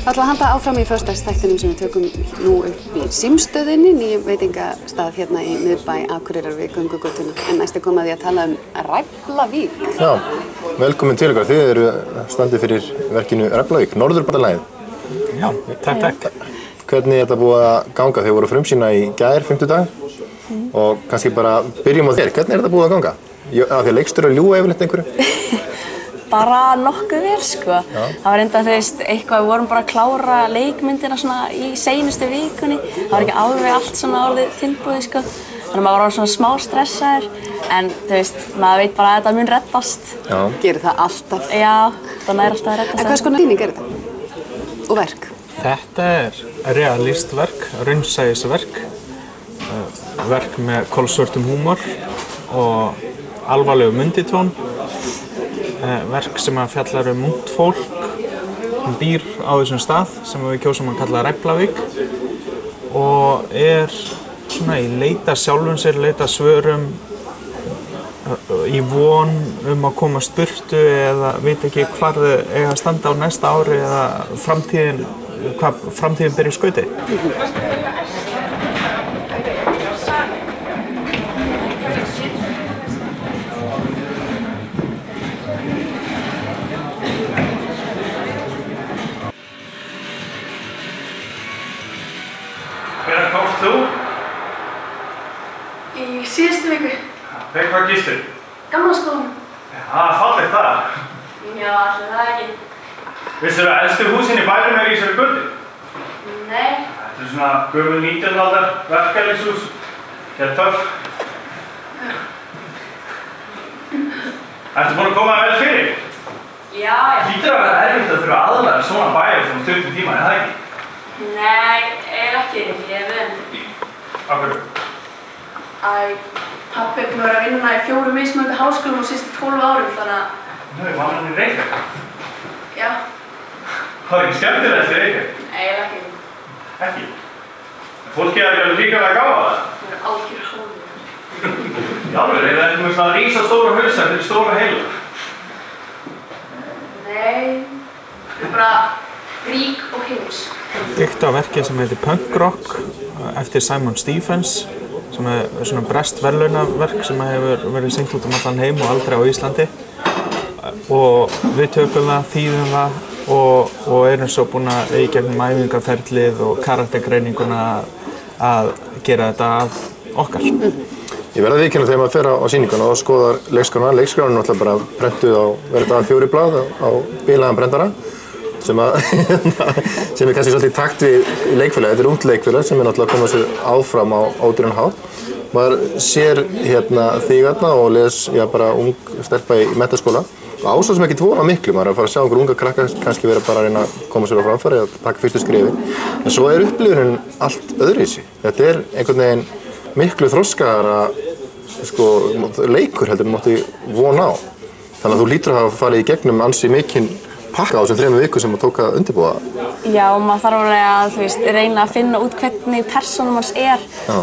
Það ætla að halda áfram í föstudagsþættinum sem við tökum nú upp í Símstöðinni, nýjum veitingastað hérna í miðbæ Akureyrar við göngugötuna. En næst er komið að því að tala Ræflavík. Já, velkomin til ykkur. Þið eru standið fyrir verkinu Ræflavík, Norðurbandalagið. Já, takk. Hvernig er þetta búið að ganga? Þið voru frumsýna í gær, 5. dag. Og kannski bara byrjum á þér. Hvernig er þetta búið að ganga? Af því að leikstjórar ljúga yfirleitt einhverju? Bara nokkuð vel, sko. Já. Það var enda, eitthvað, við vorum bara að klára leikmyndina svona í seinustu vikunni. Það var ekki alveg allt svona orðið tilbúið, sko. Þannig að maður var svona smá stressaður. En, maður veit bara að þetta mun reddast. Já. Gerir það alltaf? Já, það nær alltaf að reddast. En hvers konar sýning er þetta? Og verk? Þetta er realistverk, raunsæisverk. Verk með kolsvörtum húmor og alvarlegu mynditón. Verk sem að fjallar ungt fólk sem býr á þessum stað sem við kjósum að kalla Ræflavík og er svona í leita sjálfum sér, leita svörum í von að komast burtu eða veit ekki hvar þau eiga að standa á næsta ári eða hvað framtíðin ber í skauti. Hvenær komst þú? Í síðustu viku. Við hvað gistu? Gamla skólanum. Fallegt það. Já, ætli það ekki. Vissirðu að elstu húsin í bænum í þessari götu? Nei. Þetta svona gömul 19. aldar verkalýðshús. Helt töff. Ertu búin að koma vel fyrir? Já. Hlýtur að vera erfitt að þurfa að aðlæra svona bæjar svona stuttum tíma, er það ekki? Nei, ekki. Ég vinn. Af hverju? Pabbi er búinn að vera að vinna í 4 mismunandi háskólum á síðustu 12 árum, þannig að... Nú, var hann í Reykjavík? Já. Það er ekki skemmtilegt í Reykjavík? Nei, ekki. Ekki? Fólki er ekki alveg líka að gáða það? Það er algjör hálfur. Í alveg, er það eitthvað svona rísastóra hausa fyrir stóra heila? Nei, það er bara rík og heims. Byggt á verki sem heitir Punk Rock eftir Simon Stephens sem er svona breskt verðlaunaverk sem hefur verið sýnt út allan heim og aldrei á Íslandi og við tökum það, þýðum það og erum svo búin að í gegnum æfingarferlið og karaktergreininguna að gera þetta að okkar. Ég verð að viðurkenna þegar maður fer á sýninguna og skoðar leikskrána. Leikskrána er náttúrulega bara prentuð á verið 4 blað á bilaðan prentara sem er kannski svolítið í takt við leikfélagi. Þetta er ungt leikfélag sem er náttúrulega að koma sér áfram á ódýran hátt. Maður sér þig þarna og les bara ung stelpa í menntaskóla. Og ásóð sem ekki vona miklu, maður er að fara að sjá einhver unga krakka kannski vera bara að reyna að koma sér á framfæri og taka fyrstu skrifi. En svo er upplifunin allt öðruvísi. Þetta er einhvern veginn miklu þroskaðara leikur heldur en mátti vona á. Þannig að þú hlýtur að hafa farið í gegnum ansi mikinn pakka á þessum 3 vikum sem maður tók að undirbúa. Já, maður þarf að reyna að finna út hvernig persónum hans er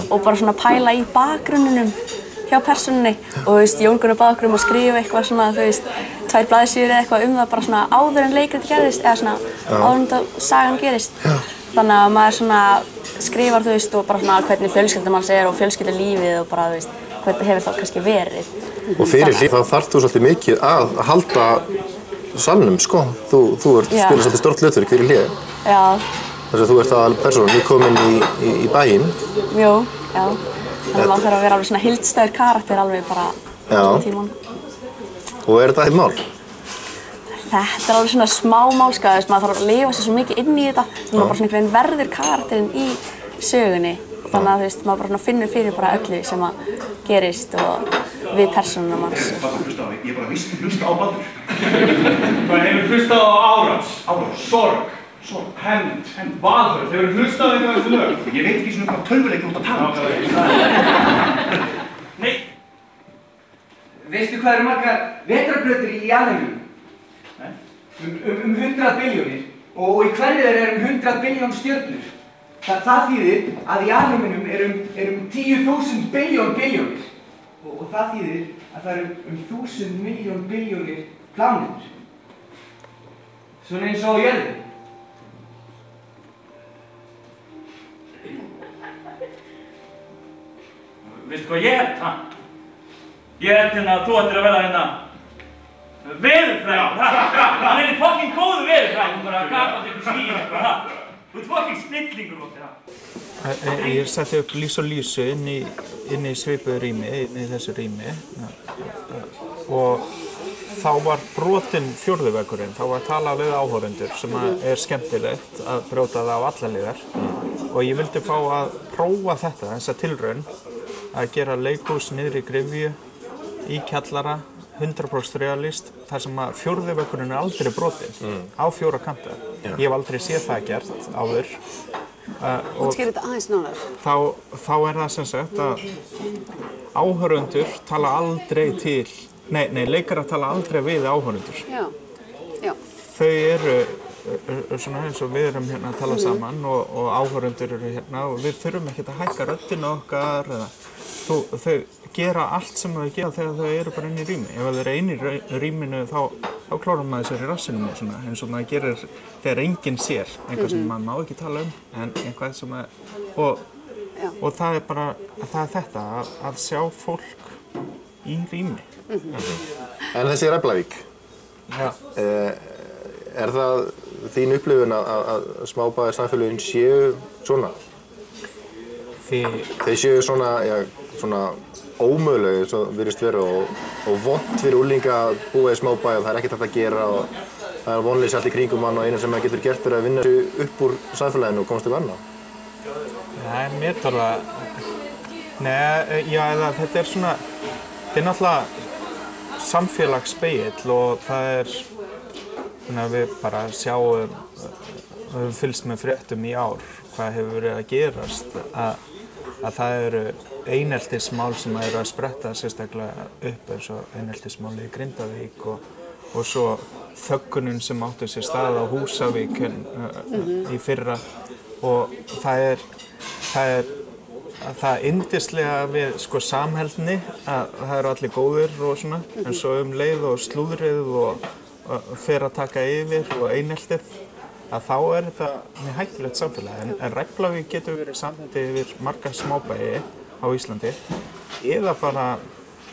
og bara svona pæla í bakgrunninum hjá persónunni og Jón Gunnar bað okkur að skrifa eitthvað svona, 2 blaðsíður eða eitthvað það bara svona áður en leikrit gerðist eða svona áður en sagan gerist. Þannig að maður svona skrifar og bara svona hvernig fjölskyldan manns er og fjölskyldulífið og bara hvernig hefur það kannski verið. Og fyrir hlið þá þarf þú svolítið mikið að halda salnum, sko. Þú ert spilað svolítið stórt hlutverk fyrir hlið. Já. Þess að þú ert aðal persóna nýkomin í bæinn. Jú, já. Þannig að maður þarf að vera alveg svona heildstæður karakter alveg bara svona tíman. Og er þetta eitt mál? Þetta er alveg svona smá málska, maður þarf að lifa sér svo mikið inn í þetta þannig að maður bara svona einhvern veginn verður karakterinn í sögunni. Þannig að maður bara finnur fyrir bara öllu sem að gerist og við persónunum hans. Ég er bara víst að hlusta á Baldur. Hvað hefur hlustað á árás, sorg, hefnd, valhörð. Hefur hlustað eitthvað þessu lög? Ég veit ekki svona hvað tölvuleikur út að tala. Nei. Veistu hvað eru margar vetrarbrautir í alheiminum? Nei. 100 billjónir og í hverju þeirra 100 billjón stjörnur. Það þýðir að í alheiminum er 10.000 billjónir. Og það þýðir að það eru 1000 miljón billjónir plánetur. Svona eins og á jörðinni. Veistu hvað ég held, ha? Ég held hérna að þú ættir að verða hérna veðurfræðingur, ha? Hann er fucking góður veðurfræðingur, bara að gapa til ykkur skýr eitthvað, ha? Þú ert fucking snillingur, Óttir, ha? Ég setti upp Lýs og Lísu inn í svipuðu rými, inn í þessu rými og þá var brotinn fjórði veggurinn, þá var talað við áhorfendur sem er skemmtilegt að brjóta það á alla liðar og ég vildi fá að prófa þetta, þessa tilraun að gera leikhús niðri í gryfju í kjallara 100% realist þar sem að fjórði veggurinn er aldrei brotinn á 4 kanta. Ég hef aldrei séð það gert áður. Útskýrðu þetta aðeins nánar. Þá er það sem sagt að áhorfendur tala aldrei til, leikarar tala aldrei við áhorfendur. Já. Þau eru svona eins og við erum hérna að tala saman og áhorfendur eru hérna og við þurfum ekkert að hækka röddina okkar eða þau gera allt sem þau gera þegar þau eru bara inn í rými. Ef þau eru inn í rýminu þá klárar maður sér í rassinum og svona eins og maður gerir þegar enginn sér, eitthvað sem maður má ekki tala en eitthvað sem og það er bara, það er þetta að sjá fólk í rými. En þessi Reblavík, er það þín upplifun að smábæjar samfélögin séu svona? Þeir séu svona ómögulegir, svo virðist vera og vont fyrir unglinga að búa í smábæ og það er ekkert hægt að gera og það er vonleysi allt í kringum hann og eina sem maður getur gert er að vinna sig upp úr samfélaginu og komast til annað. Nei, mér tar það, þetta er svona, þetta er náttúrulega samfélagsspegill og það er svona við bara sjáum, við höfum fylgst með fréttum í ár hvað hefur verið að gerast að það eru eineltismál sem eru að spretta sérstaklega upp eins og eineltismálið í Grindavík og svo þöggunin sem áttu sér stað á Húsavík í fyrra og það er yndislega við samheldni að það eru allir góðir og svona en svo leið og slúðrið og fer að taka yfir og eineltið að þá er þetta mjög hættulegt samfélag en Reblavík getur verið samheldið yfir marga smábæi á Íslandi eða bara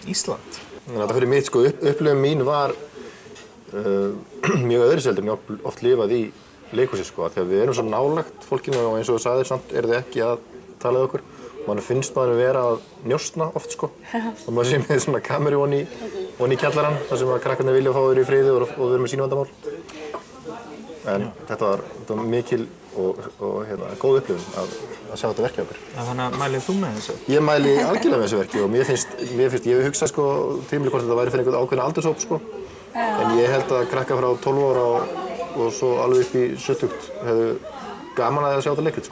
Ísland. Þetta fyrir mitt upplifun mín var mjög öðruvísi en ég oft lifað í leikhúsi þegar við erum svo nálægt fólkinu og eins og þú sagðir samt eru þið ekki að tala við okkur. Mann finnst maður vera að njósna oft og maður sé með svona kameru onni í kjallarann þar sem að krakkarnir vilja fá þeir í friði og vera með sínu vandamál. En þetta var mikil og góð upplifun að sjá þetta verkið okkur. Þannig að mælið þú með þessu? Ég mæli algjörlega með þessu verki og mér finnst ég hef hugsað tímli hvort þetta væri fyrir einhvern ákveðna aldurshóp en ég held að krakkar frá 12 ára og svo alveg upp í 70 hefðu gaman að sjá þetta leikrit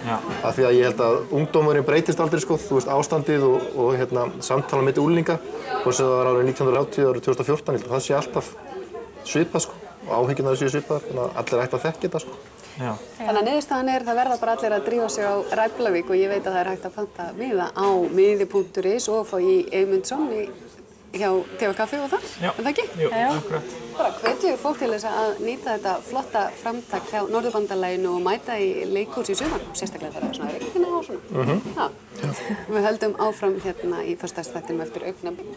Af því að ég held að ungdómurinn breytist aldrei þú veist ástandið og samtala milli unglinga hvort sem það var árið 1980 árið 2014 það sé alltaf svipað og áhyggjurnar séu svipaðar þannig að allir ætti að þekkja þetta Þannig að niðurstaðan er það verða bara allir að drífa sig á Reblavík og ég veit að það er hægt að panta miða á miði.is og fá í Eymundsson hjá TV Kaffi og það, er það ekki? Jú, akkurat. Bara hvetjum fólk til þess að nýta þetta flotta framtak hjá Norðurbandalaginu og mæta í leikhús í sumar, sérstaklega þegar það er svona rigning og svona. Við höldum áfram hérna í föstudagsþættinum eftir augnablik.